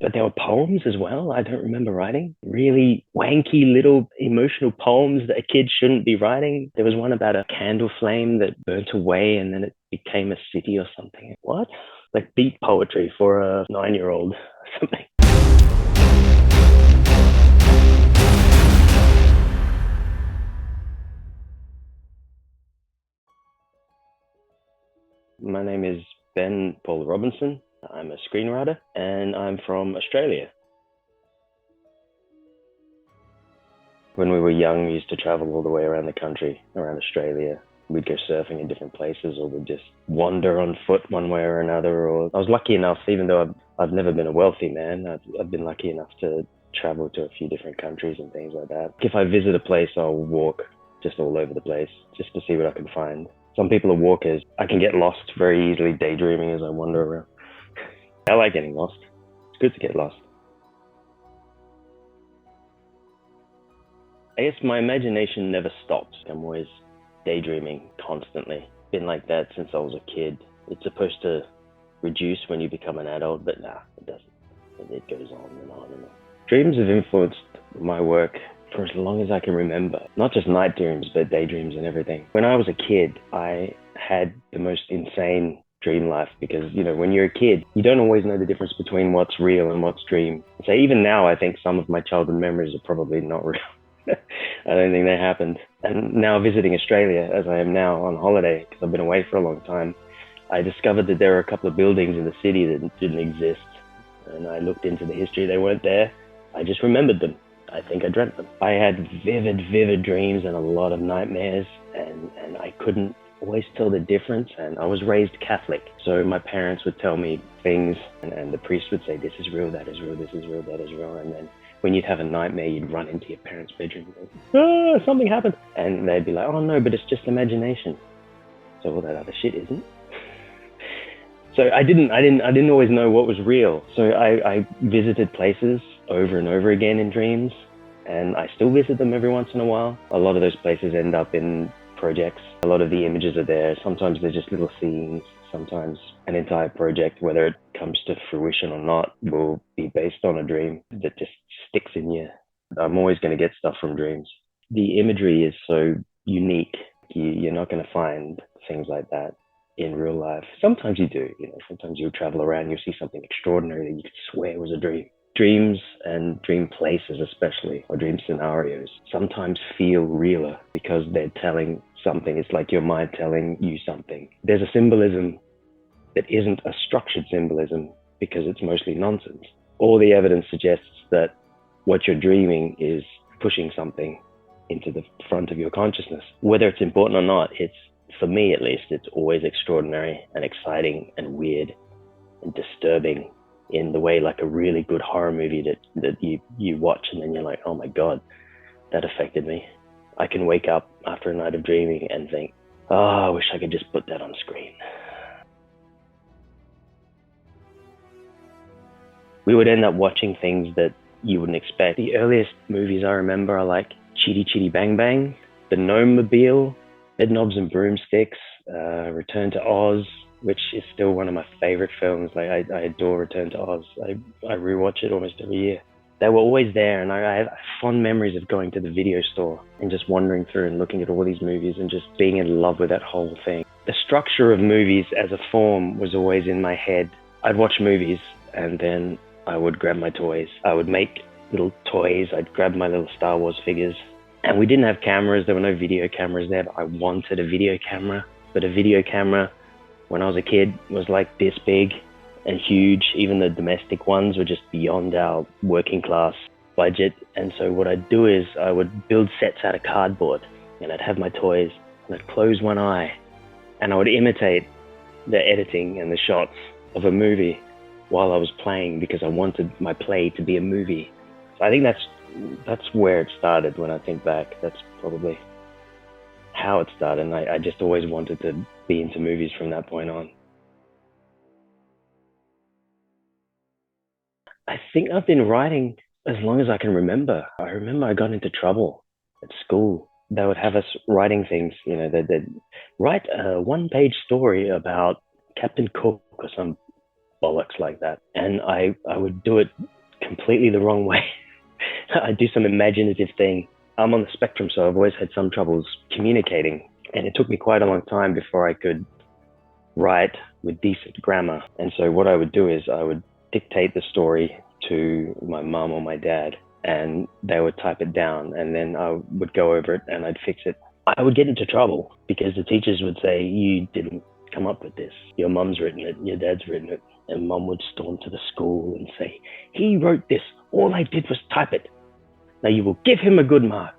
But there were poems as well. I don't remember writing really wanky little emotional poems that a kid shouldn't be writing. There was one about a candle flame that burnt away and then it became a city or something. What? Like beat poetry for a 9-year-old or something. My name is Pahl Robinson. I'm a screenwriter and I'm from Australia. When we were young, we used to travel all the way around the country, around Australia. We'd go surfing in different places, or we'd just wander on foot one way or another. Or I was lucky enough, even though I've never been a wealthy man, I've been lucky enough to travel to a few different countries and things like that. If I visit a place, I'll walk just all over the place, just to see what I can find. Some people are walkers. I can get lost very easily daydreaming as I wander around. I like getting lost. It's good to get lost. I guess my imagination never stops. I'm always daydreaming constantly. Been like that since I was a kid. It's supposed to reduce when you become an adult, but nah, it doesn't. It goes on and on and on. Dreams have influenced my work for as long as I can remember. Not just night dreams, but daydreams and everything. When I was a kid, I had the most insane dream life because, you know, when you're a kid, you don't always know the difference between what's real and what's dream. So even now, I think some of my childhood memories are probably not real. I don't think they happened. And now visiting Australia, as I am now on holiday, because I've been away for a long time, I discovered that there are a couple of buildings in the city that didn't exist. And I looked into the history, they weren't there. I just remembered them. I think I dreamt them. I had vivid dreams and a lot of nightmares, and I couldn't always tell the difference. And I was raised Catholic, so my parents would tell me things, and the priest would say, this is real, that is real, this is real, that is real. And then when you'd have a nightmare, you'd run into your parents' bedroom and go, something happened. And they'd be like, oh no, but it's just imagination. So all that other shit isn't. So I didn't always know what was real. So I visited places over and over again in dreams, and I still visit them every once in a while. A lot of those places end up in projects. A lot of the images are there. Sometimes they're just little scenes. Sometimes an entire project, whether it comes to fruition or not, will be based on a dream that just sticks in you. I'm always going to get stuff from dreams. The imagery is so unique. You're not going to find things like that in real life. Sometimes you do, you know, sometimes you'll travel around, you'll see something extraordinary that you could swear was a dream. Dreams and dream places especially, or dream scenarios, sometimes feel realer because they're telling something. It's like your mind telling you something. There's a symbolism that isn't a structured symbolism because it's mostly nonsense. All the evidence suggests that what you're dreaming is pushing something into the front of your consciousness. Whether it's important or not, for me at least, it's always extraordinary and exciting and weird and disturbing in the way like a really good horror movie that you watch and then you're like, oh my God, that affected me. I can wake up after a night of dreaming and think, oh, I wish I could just put that on screen. We would end up watching things that you wouldn't expect. The earliest movies I remember are like Chitty Chitty Bang Bang, The Gnome-mobile, Bedknobs and Broomsticks, Return to Oz, which is still one of my favorite films. Like I adore Return to Oz. I rewatch it almost every year. They were always there, and I have fond memories of going to the video store and just wandering through and looking at all these movies and just being in love with that whole thing. The structure of movies as a form was always in my head. I'd watch movies and then I would grab my toys. I would make little toys. I'd grab my little Star Wars figures. And we didn't have cameras. There were no video cameras there, but I wanted a video camera. But a video camera, when I was a kid, was like this big and huge. Even the domestic ones were just beyond our working class budget. And so what I'd do is I would build sets out of cardboard, and I'd have my toys, and I'd close one eye, and I would imitate the editing and the shots of a movie while I was playing because I wanted my play to be a movie. So I think that's where it started. When I think back, that's probably how it started. And I just always wanted to be into movies from that point on. I think I've been writing as long as I can remember. I remember I got into trouble at school. They would have us writing things, you know, they'd write a one-page story about Captain Cook or some bollocks like that. And I would do it completely the wrong way. I do some imaginative thing. I'm on the spectrum, so I've always had some troubles communicating. And it took me quite a long time before I could write with decent grammar. And so what I would do is I would dictate the story to my mum or my dad, and they would type it down, and then I would go over it and I'd fix it. I would get into trouble because the teachers would say, "You didn't come up with this. Your mum's written it, your dad's written it." And mum would storm to the school and say, "He wrote this. All I did was type it. Now you will give him a good mark."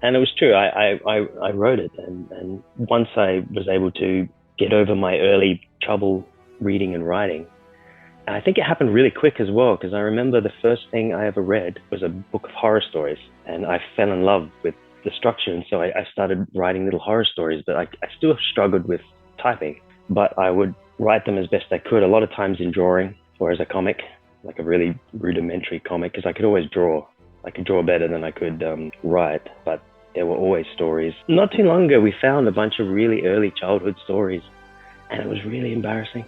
And it was true. I wrote it. And once I was able to get over my early trouble reading and writing, and I think it happened really quick as well, because I remember the first thing I ever read was a book of horror stories, and I fell in love with the structure. And so I started writing little horror stories, but I still struggled with typing, but I would write them as best I could, a lot of times in drawing or as a comic, like a really rudimentary comic, because I could always draw. I could draw better than I could write, but there were always stories. Not too long ago, we found a bunch of really early childhood stories, and it was really embarrassing,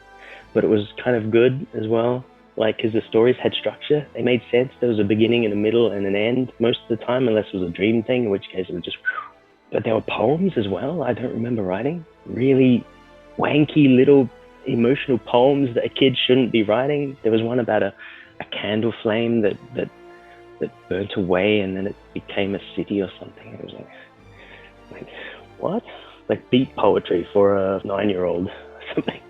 but it was kind of good as well, like, because the stories had structure. They made sense. There was a beginning and a middle and an end most of the time, unless it was a dream thing, in which case it was just, but there were poems as well. I don't remember writing really wanky little emotional poems that a kid shouldn't be writing. There was one about a candle flame that burnt away and then it became a city or something. It was like what? Like beat poetry for a 9-year-old or something.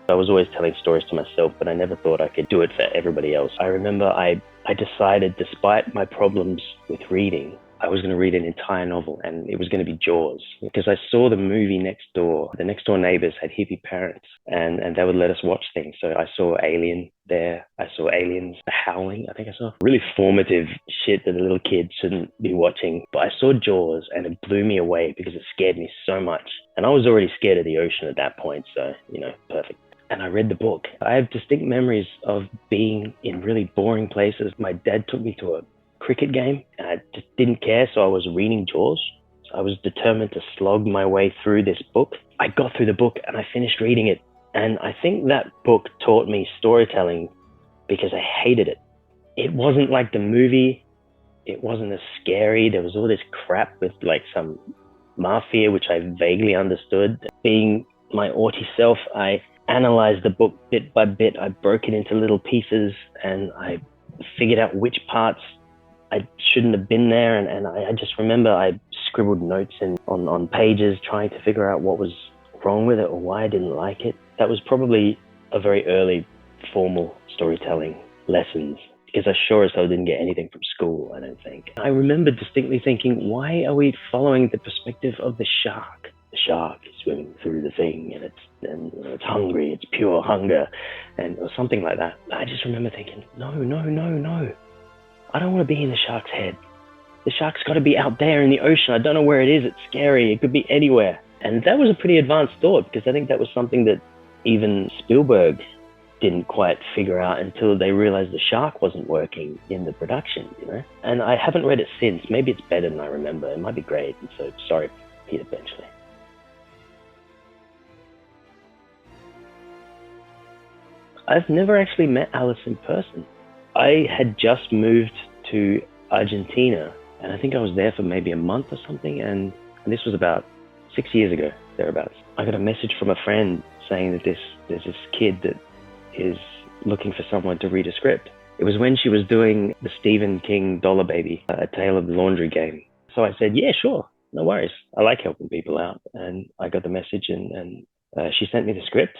I was always telling stories to myself, but I never thought I could do it for everybody else. I remember I decided, despite my problems with reading, I was going to read an entire novel, and it was going to be Jaws, because I saw the movie next door. The next door neighbors had hippie parents, and they would let us watch things. So I saw Alien there. I saw Aliens, The Howling, I think I saw. Really formative shit that a little kid shouldn't be watching. But I saw Jaws, and it blew me away because it scared me so much. And I was already scared of the ocean at that point, so, perfect. And I read the book. I have distinct memories of being in really boring places. My dad took me to a cricket game, and I just didn't care, so I was reading Jaws. So I was determined to slog my way through this book. I got through the book and I finished reading it, and I think that book taught me storytelling because I hated it. It wasn't like the movie. It wasn't as scary. There was all this crap with like some mafia, which I vaguely understood. Being my aughty self, I analyzed the book bit by bit. I broke it into little pieces, and I figured out which parts I shouldn't have been there, and I just remember I scribbled notes on pages trying to figure out what was wrong with it or why I didn't like it. That was probably a very early formal storytelling lessons, because I sure as hell didn't get anything from school, I don't think. I remember distinctly thinking, why are we following the perspective of the shark? The shark is swimming through the thing, and it's hungry, it's pure hunger, or something like that. I just remember thinking, no. I don't want to be in the shark's head. The shark's got to be out there in the ocean. I don't know where it is. It's scary. It could be anywhere. And that was a pretty advanced thought, because I think that was something that even Spielberg didn't quite figure out until they realized the shark wasn't working in the production, And I haven't read it since. Maybe it's better than I remember. It might be great. And so sorry, Peter Benchley. I've never actually met Alice in person. I had just moved to Argentina, and I think I was there for maybe a month or something, and this was about 6 years ago, thereabouts. I got a message from a friend saying that there's this kid that is looking for someone to read a script. It was when she was doing the Stephen King Dollar Baby, A Tale of the Laundry Game. So I said, yeah, sure, no worries. I like helping people out. And I got the message, and she sent me the script,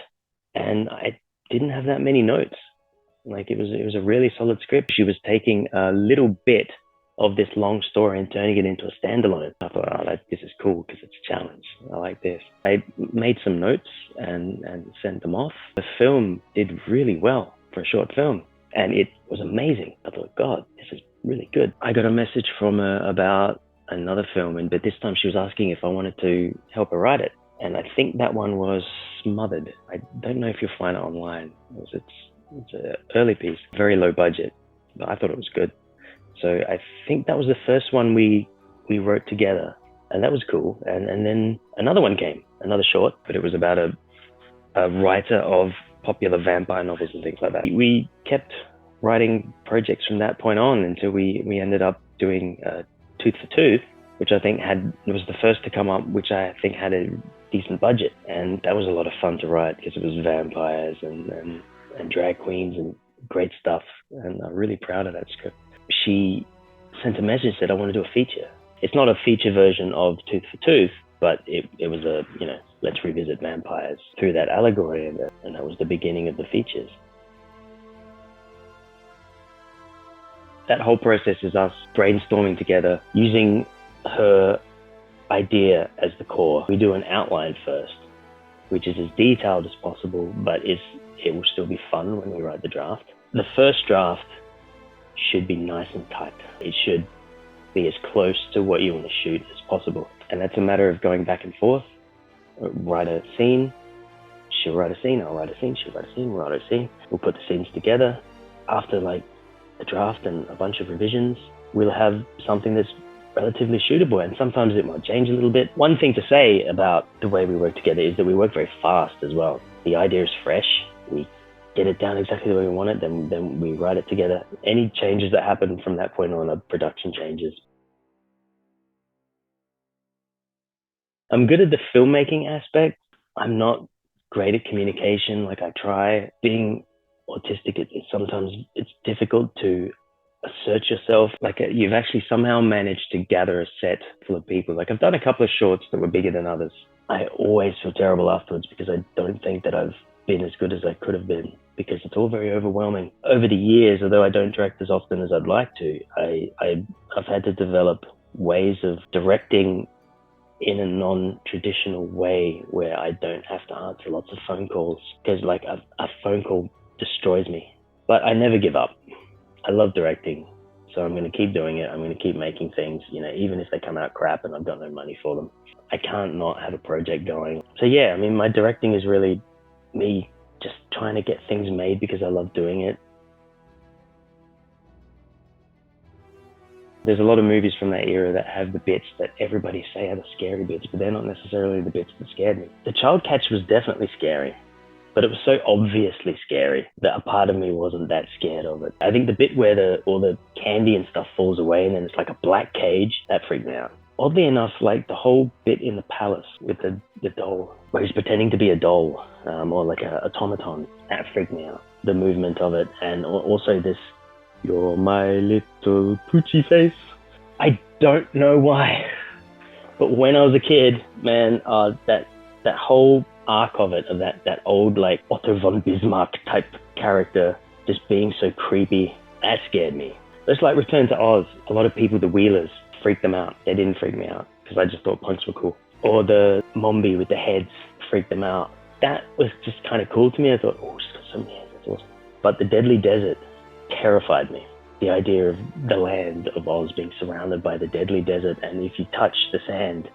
and I didn't have that many notes. Like, it was a really solid script. She was taking a little bit of this long story and turning it into a standalone. I thought, this is cool because it's a challenge. I like this. I made some notes and sent them off. The film did really well for a short film, and it was amazing. I thought, God, this is really good. I got a message from her about another film, but this time she was asking if I wanted to help her write it. And I think that one was Smothered. I don't know if you'll find it online. It's an early piece, very low budget, but I thought it was good. So I think that was the first one we wrote together, and that was cool. And then another one came, another short, but it was about a writer of popular vampire novels and things like that. We kept writing projects from that point on until we ended up doing Tooth for Tooth, which I think was the first to come up, which I think had a decent budget. And that was a lot of fun to write because it was vampires and drag queens and great stuff. And I'm really proud of that script. She sent a message, said, I want to do a feature. It's not a feature version of Tooth for Tooth, but it was a, let's revisit vampires through that allegory. And that was the beginning of the features. That whole process is us brainstorming together, using her idea as the core. We do an outline first, which is as detailed as possible, but it will still be fun when we write the draft. The first draft should be nice and tight. It should be as close to what you want to shoot as possible. And that's a matter of going back and forth. Write a scene, she'll write a scene, I'll write a scene, she'll write a scene, we'll write a scene. We'll put the scenes together. After a draft and a bunch of revisions, we'll have something that's relatively shootable, and sometimes it might change a little bit. One thing to say about the way we work together is that we work very fast as well. The idea is fresh. We get it down exactly the way we want it, then we write it together. Any changes that happen from that point on are production changes. I'm good at the filmmaking aspect. I'm not great at communication. I try. Being autistic, sometimes it's difficult to assert yourself. You've actually somehow managed to gather a set full of people. I've done a couple of shorts that were bigger than others. I always feel terrible afterwards because I don't think that I've been as good as I could have been, because it's all very overwhelming. Over the years, although I don't direct as often as I'd like to, I've had to develop ways of directing in a non-traditional way where I don't have to answer lots of phone calls, because a phone call destroys me. But I never give up. I love directing, so I'm going to keep doing it. I'm going to keep making things, even if they come out crap and I've got no money for them. I can't not have a project going. So yeah, my directing is really me just trying to get things made because I love doing it. There's a lot of movies from that era that have the bits that everybody say are the scary bits, but they're not necessarily the bits that scared me. The child catch was definitely scary, but it was so obviously scary that a part of me wasn't that scared of it. I think the bit where all the candy and stuff falls away and then it's like a black cage, that freaked me out. Oddly enough, the whole bit in the palace with the doll, where he's pretending to be a doll, or like a automaton, that freaked me out. The movement of it, and also this, "You're my little poochie face." I don't know why, but when I was a kid, man, that whole arc of it, of that old Otto von Bismarck type character just being so creepy, that scared me. It's like Return to Oz. A lot of people, the Wheelers, freaked them out. They didn't freak me out because I just thought punks were cool. Or the Mombi with the heads freaked them out. That was just kind of cool to me. I thought, oh, she's got so many heads, that's awesome. But the Deadly Desert terrified me. The idea of the land of Oz being surrounded by the deadly desert, and if you touch the sand,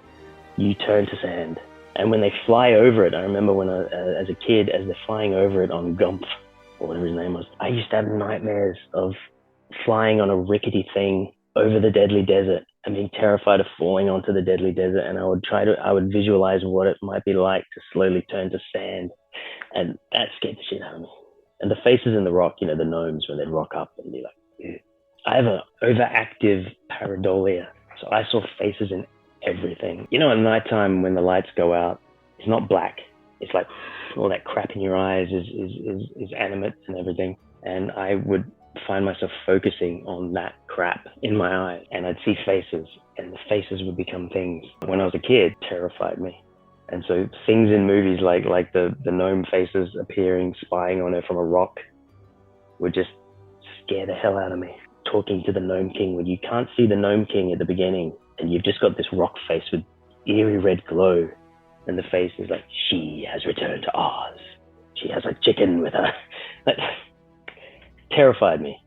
you turn to sand. And when they fly over it, I remember when as a kid, as they're flying over it on Gumpf, or whatever his name was, I used to have nightmares of flying on a rickety thing over the deadly desert and being terrified of falling onto the deadly desert. And I would visualize what it might be like to slowly turn to sand. And that scared the shit out of me. And the faces in the rock, the gnomes, when they'd rock up and be like, ew. I have an overactive pareidolia. So I saw faces in everything. At nighttime when the lights go out, it's not black. It's like all that crap in your eyes is animate and everything. And I would find myself focusing on that crap in my eyes, and I'd see faces, and the faces would become things. When I was a kid, terrified me. And so things in movies like the gnome faces appearing, spying on her from a rock, would just scare the hell out of me. Talking to the Gnome King, when you can't see the Gnome King at the beginning, and you've just got this rock face with eerie red glow, and the face is like, she has returned to Oz. She has a chicken with her. That terrified me.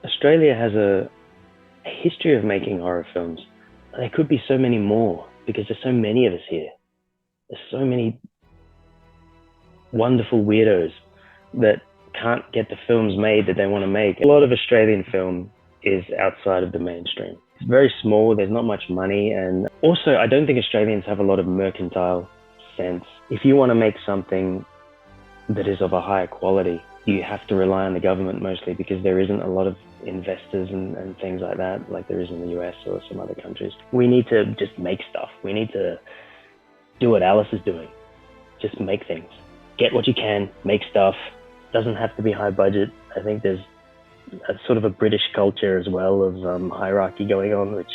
Australia has a history of making horror films. There could be so many more because there's so many of us here. There's so many wonderful weirdos that can't get the films made that they want to make. A lot of Australian film is outside of the mainstream. It's very small, there's not much money, and also I don't think Australians have a lot of mercantile sense. If you want to make something that is of a higher quality, you have to rely on the government mostly, because there isn't a lot of investors and things like that, like there is in the US or some other countries. We need to just make stuff. We need to do what Alice is doing. Just make things. Get what you can, make stuff. Doesn't have to be high budget. I think there's a sort of a British culture as well of hierarchy going on, which,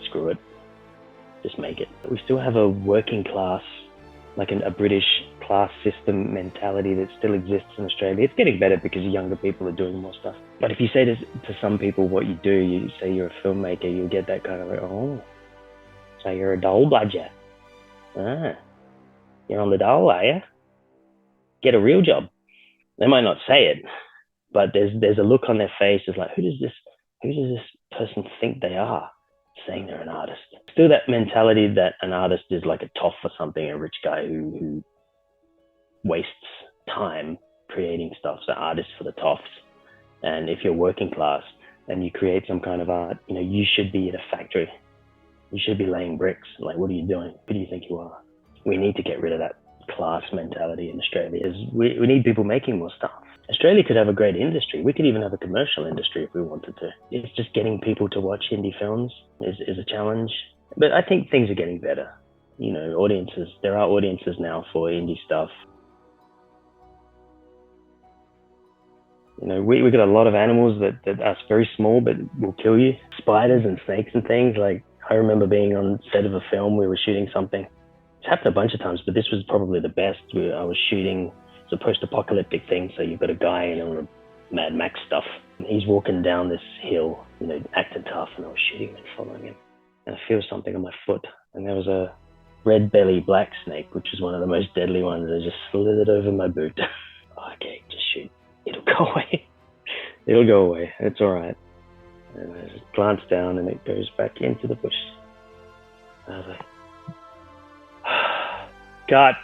screw it. Just make it. We still have a working class, like a British class system mentality that still exists in Australia. It's getting better because younger people are doing more stuff. But if you say to some people what you do, you say you're a filmmaker, you'll get that kind of like, oh, so you're a dole budget. Ah, you're on the dole, are you? Get a real job. They might not say it, but there's a look on their face. It's like, who does this person think they are, saying they're an artist? Still that mentality that an artist is like a toff or something, a rich guy who wastes time creating stuff. So artists for the toffs. And if you're working class and you create some kind of art, you should be in a factory. You should be laying bricks. Like, what are you doing? Who do you think you are? We need to get rid of that class mentality in Australia. We need people making more stuff. Australia could have a great industry. We could even have a commercial industry if we wanted to. It's just getting people to watch indie films is a challenge. But I think things are getting better. Audiences, there are audiences now for indie stuff. We got a lot of animals that are very small but will kill you. Spiders and snakes and things. Like, I remember being on set of a film, we were shooting something. It's happened a bunch of times, but this was probably the best. I was shooting a post-apocalyptic thing, so you've got a guy in all the Mad Max stuff. He's walking down this hill, acting tough, and I was shooting and following him. And I feel something on my foot, and there was a red belly black snake, which is one of the most deadly ones. I just slithered over my boot. Okay, just shoot. It'll go away. It'll go away. It's all right. And I just glance down, and it goes back into the bush. I was like, God.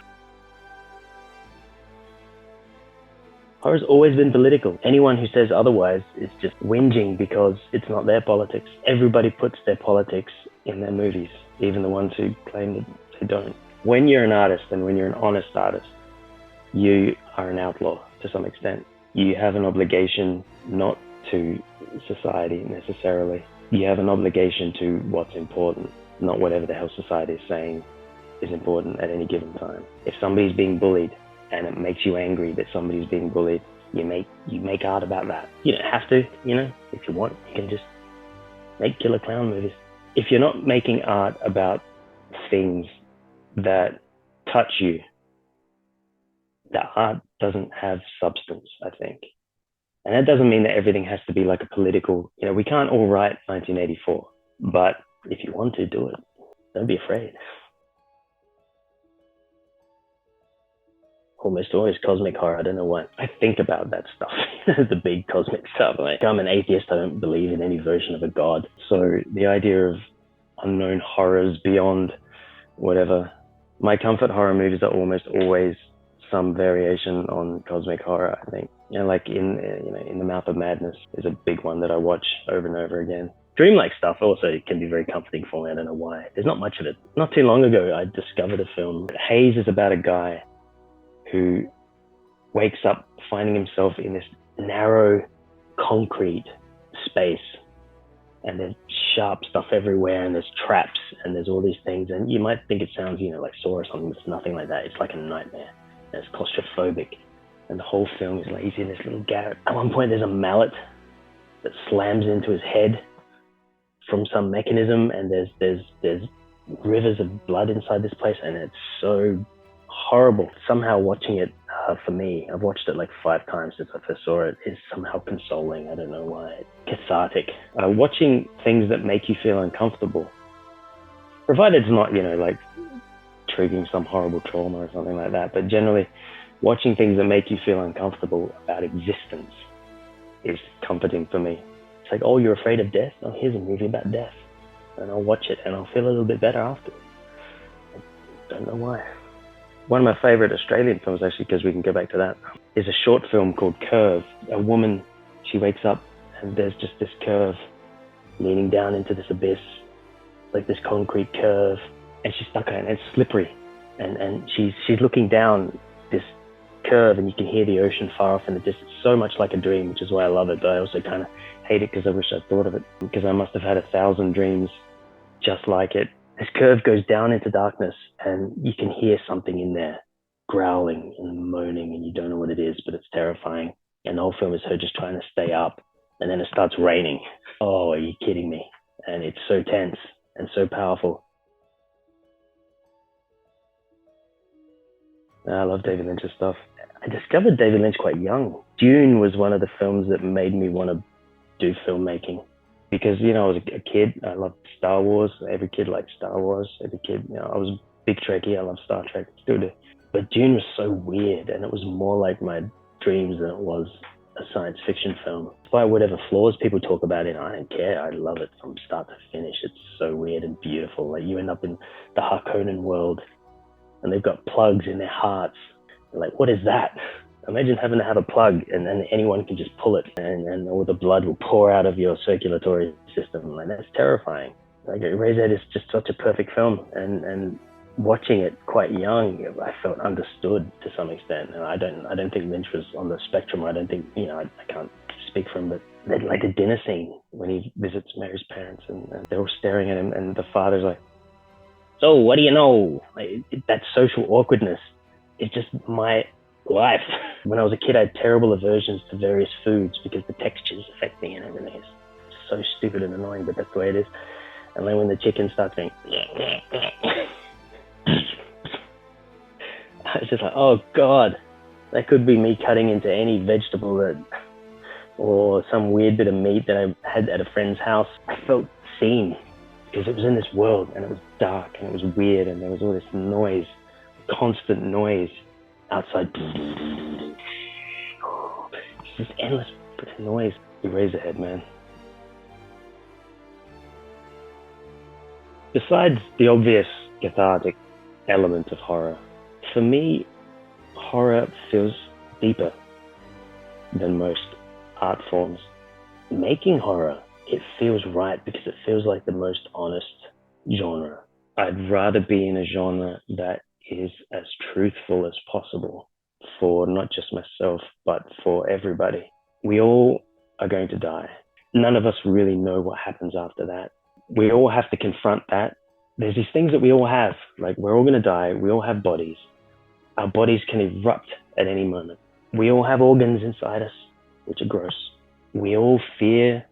Horror's always been political. Anyone who says otherwise is just whinging because it's not their politics. Everybody puts their politics in their movies, even the ones who claim that they don't. When you're an artist, and when you're an honest artist, you are an outlaw to some extent. You have an obligation not to society necessarily. You have an obligation to what's important, not whatever the hell society is saying is important at any given time. If somebody's being bullied and it makes you angry that somebody's being bullied, you make art about that. You don't have to, if you want, you can just make killer clown movies. If you're not making art about things that touch you, the art doesn't have substance, I think. And that doesn't mean that everything has to be like a political, we can't all write 1984, but if you want to, do it. Don't be afraid. Almost always cosmic horror. I don't know why. I think about that stuff, the big cosmic stuff. Like, I'm an atheist. I don't believe in any version of a god. So the idea of unknown horrors beyond whatever. My comfort horror movies are almost always some variation on cosmic horror, I think. Like in The Mouth of Madness is a big one that I watch over and over again. Dreamlike stuff also can be very comforting for me. I don't know why. There's not much of it. Not too long ago, I discovered a film. Haze is about a guy who wakes up finding himself in this narrow concrete space, and there's sharp stuff everywhere, and there's traps, and there's all these things, and you might think it sounds, like Saw or something. It's nothing like that. It's like a nightmare, and it's claustrophobic, and the whole film is like he's in this little garret. At one point, there's a mallet that slams into his head from some mechanism, and there's rivers of blood inside this place, and it's so horrible. Somehow watching it, for me, I've watched it like 5 times since I first saw it, is somehow consoling. I don't know why. It's cathartic. Watching things that make you feel uncomfortable, provided it's not, like triggering some horrible trauma or something like that, but generally watching things that make you feel uncomfortable about existence is comforting for me. It's like, oh, you're afraid of death? Oh, here's a movie about death. And I'll watch it and I'll feel a little bit better after. I don't know why. One of my favorite Australian films, actually, because we can go back to that, is a short film called Curve. A woman, she wakes up and there's just this curve leaning down into this abyss, like this concrete curve, and she's stuck in it, and it's slippery. and she's looking down this curve, and you can hear the ocean far off in the distance, so much like a dream, which is why I love it. But I also kind of hate it because I wish I'd thought of it, because I must have had 1,000 dreams just like it. This curve goes down into darkness, and you can hear something in there growling and moaning, and you don't know what it is, but it's terrifying. And the whole film is her just trying to stay up, and then it starts raining. Oh, are you kidding me? And it's so tense and so powerful. I love David Lynch's stuff. I discovered David Lynch quite young. Dune was one of the films that made me want to do filmmaking. Because, I was a kid, I loved Star Wars. Every kid liked Star Wars. Every kid, I was a big Trekkie. I love Star Trek, still do. But Dune was so weird, and it was more like my dreams than it was a science fiction film. Despite whatever flaws people talk about it, I don't care. I love it from start to finish. It's so weird and beautiful. Like, you end up in the Harkonnen world, and they've got plugs in their hearts. Like, what is that? Imagine having to have a plug, and then anyone can just pull it, and all the blood will pour out of your circulatory system. Like, that's terrifying. Like, Eraserhead is just such a perfect film, and watching it quite young, I felt understood to some extent. And I don't think Lynch was on the spectrum. I don't think, I can't speak for him, but like the dinner scene when he visits Mary's parents, and they're all staring at him, and the father's like, "So what do you know?" Like, that social awkwardness is just my life. When I was a kid, I had terrible aversions to various foods because the textures affect me and everything. It's so stupid and annoying, but that's the way it is. And then when the chicken starts saying, I was just like, oh God, that could be me cutting into any vegetable or some weird bit of meat that I had at a friend's house. I felt seen because it was in this world, and it was dark, and it was weird, and there was all this noise, constant noise outside. It's this endless noise. Eraserhead, man. Besides the obvious cathartic element of horror, for me, horror feels deeper than most art forms. Making horror, it feels right because it feels like the most honest genre. I'd rather be in a genre that is as truthful as possible for not just myself, but for everybody. We all are going to die. None of us really know what happens after that. We all have to confront that. There's these things that we all have, like we're all going to die. We all have bodies. Our bodies can erupt at any moment. We all have organs inside us, which are gross. We all fear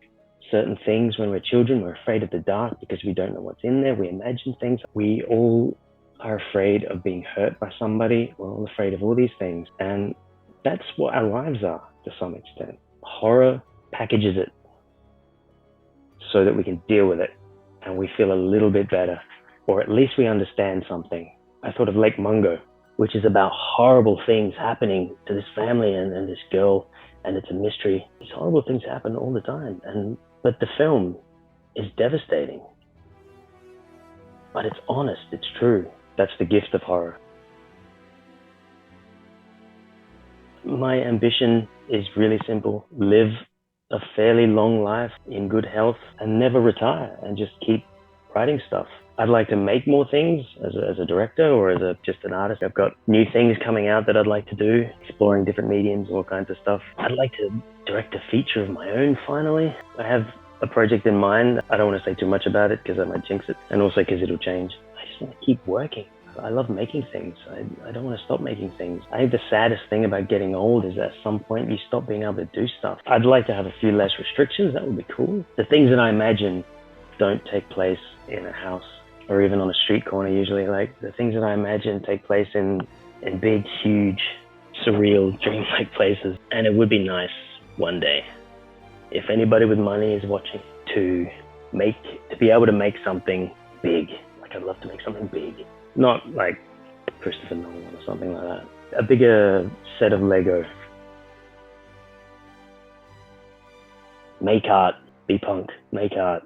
certain things when we're children. We're afraid of the dark because we don't know what's in there. We imagine things. We all are afraid of being hurt by somebody. We're all afraid of all these things. And that's what our lives are to some extent. Horror packages it so that we can deal with it and we feel a little bit better, or at least we understand something. I thought of Lake Mungo, which is about horrible things happening to this family and this girl, and it's a mystery. These horrible things happen all the time, but the film is devastating. But it's honest, it's true. That's the gift of horror. My ambition is really simple. Live a fairly long life in good health and never retire and just keep writing stuff. I'd like to make more things as a director or as just an artist. I've got new things coming out that I'd like to do, exploring different mediums, all kinds of stuff. I'd like to direct a feature of my own finally. I have a project in mind. I don't want to say too much about it because I might jinx it, and also because it'll change. I just want to keep working. I love making things. I don't want to stop making things. I think the saddest thing about getting old is at some point you stop being able to do stuff. I'd like to have a few less restrictions. That would be cool. The things that I imagine don't take place in a house or even on a street corner usually. Like the things that I imagine take place in big, huge, surreal, dreamlike places. And it would be nice one day, if anybody with money is watching, to be able to make something big. Like I'd love to make something big. Not like Christopher Nolan or something like that. A bigger set of Lego. Make art, be punk, make art,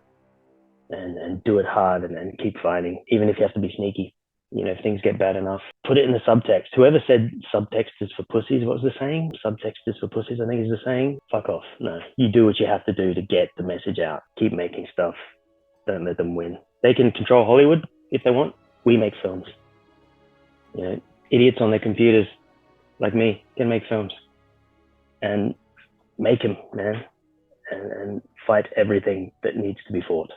and do it hard and keep fighting, even if you have to be sneaky. If things get bad enough, put it in the subtext. Whoever said subtext is for pussies, what was the saying? Subtext is for pussies, I think is the saying. Fuck off. No, you do what you have to do to get the message out. Keep making stuff. Don't let them win. They can control Hollywood if they want. We make films. You know, idiots on their computers like me can make films and make them, man, and fight everything that needs to be fought.